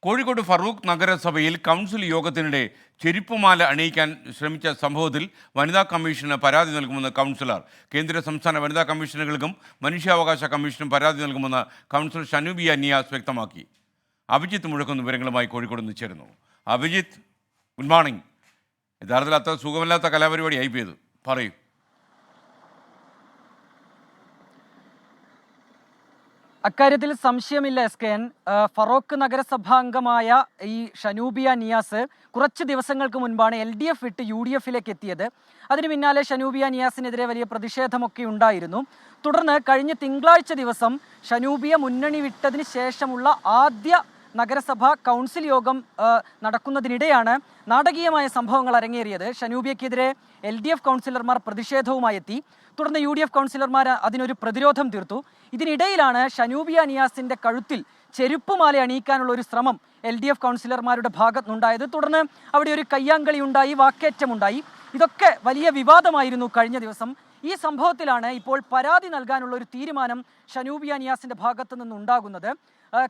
കോഴിക്കോട് ഫറൂഖ് നഗരസഭയിൽ കൗൺസിൽ യോഗത്തിനിടെ ചെരുപ്പുമാല അണിയിക്കാൻ ശ്രമിച്ച സംഭവത്തിൽ വനിതാ കമ്മീഷന് പരാതി നൽകുമെന്ന് കൗൺസിലർ. കേന്ദ്ര സംസ്ഥാന വനിതാ കമ്മീഷനുകൾക്കും മനുഷ്യാവകാശ കമ്മീഷനും പരാതി നൽകുമെന്ന് കൗൺസിലർ ഷനൂബിയ നിയാസ് വ്യക്തമാക്കി. അഭിജിത്ത് മുഴക്കുന്ന വിവരങ്ങളുമായി കോഴിക്കോട് നിന്ന് ചേരുന്നു. Abhijith, good morning. യഥാർത്ഥത്തിൽ അത്ര സുഖമില്ലാത്ത കലാപരിപാടി ആയിപ്പോയത്, പറയൂ. അക്കാര്യത്തിൽ സംശയമില്ല SKN. ഫറോക്ക് നഗരസഭാംഗമായ ഈ ഷനൂബിയ നിയാസ് കുറച്ച് ദിവസങ്ങൾക്ക് മുൻപാണ് LDF വിട്ട് UDF-ലേക്ക് എത്തിയത്. അതിന് പിന്നാലെ ഷനൂബിയ നിയാസിനെതിരെ വലിയ പ്രതിഷേധമൊക്കെ ഉണ്ടായിരുന്നു. തുടർന്ന് കഴിഞ്ഞ തിങ്കളാഴ്ച ദിവസം ഷനൂബിയ മുന്നണി വിട്ടതിന് ശേഷമുള്ള ആദ്യ നഗരസഭ കൗൺസിൽ യോഗം നടക്കുന്നതിനിടെയാണ് നാടകീയമായ സംഭവങ്ങൾ അരങ്ങേറിയത്. ഷനൂബിയക്കെതിരെ LDF കൗൺസിലർമാർ പ്രതിഷേധവുമായി എത്തി. തുടർന്ന് UDF കൗൺസിലർമാർ അതിനൊരു പ്രതിരോധം തീർത്തു. ഇതിനിടയിലാണ് ഷനൂബിയ നിയാസിന്റെ കഴുത്തിൽ ചെരുപ്പുമാല അണിയിക്കാനുള്ള ഒരു ശ്രമം LDF കൗൺസിലർമാരുടെ ഭാഗത്തുനിന്നുണ്ടായത്. തുടർന്ന് അവിടെ ഒരു കയ്യാങ്കളി ഉണ്ടായി, വാക്കേറ്റമുണ്ടായി. ഇതൊക്കെ വലിയ വിവാദമായിരുന്നു കഴിഞ്ഞ ദിവസം. ഈ സംഭവത്തിലാണ് ഇപ്പോൾ പരാതി നൽകാനുള്ള ഒരു തീരുമാനം ഷനൂബിയ നിയാസിന്റെ ഭാഗത്തു നിന്നുണ്ടാകുന്നത്.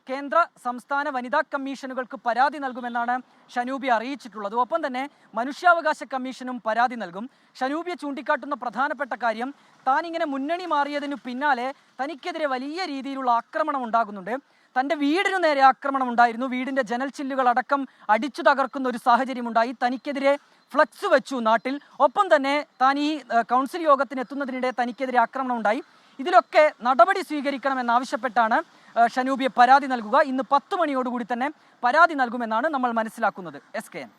കേന്ദ്ര സംസ്ഥാന വനിതാ കമ്മീഷനുകൾക്ക് പരാതി നൽകുമെന്നാണ് ഷനൂബിയ അറിയിച്ചിട്ടുള്ളത്. ഒപ്പം തന്നെ മനുഷ്യാവകാശ കമ്മീഷനും പരാതി നൽകും. ഷനൂബിയ ചൂണ്ടിക്കാട്ടുന്ന പ്രധാനപ്പെട്ട കാര്യം, താനിങ്ങനെ മുന്നണി മാറിയതിനു പിന്നാലെ തനിക്കെതിരെ വലിയ രീതിയിലുള്ള ആക്രമണം ഉണ്ടാകുന്നുണ്ട്. തൻ്റെ വീടിനു നേരെ ആക്രമണം ഉണ്ടായിരുന്നു. വീടിൻ്റെ ജനൽ ചില്ലുകൾ അടക്കം അടിച്ചു തകർക്കുന്ന ഒരു സാഹചര്യമുണ്ടായി. തനിക്കെതിരെ ഫ്ലക്സ് വെച്ചു നാട്ടിൽ. ഒപ്പം തന്നെ താൻ ഈ കൗൺസിൽ യോഗത്തിന് എത്തുന്നതിനിടെ തനിക്കെതിരെ ആക്രമണം ഉണ്ടായി. ഇതിലൊക്കെ നടപടി സ്വീകരിക്കണമെന്നാവശ്യപ്പെട്ടാണ് ഷനൂബിയ പരാതി നൽകുക. ഇന്ന് 10 മണിയോടുകൂടി തന്നെ പരാതി നൽകുമെന്നാണ് നമ്മൾ മനസ്സിലാക്കുന്നത്. SKN.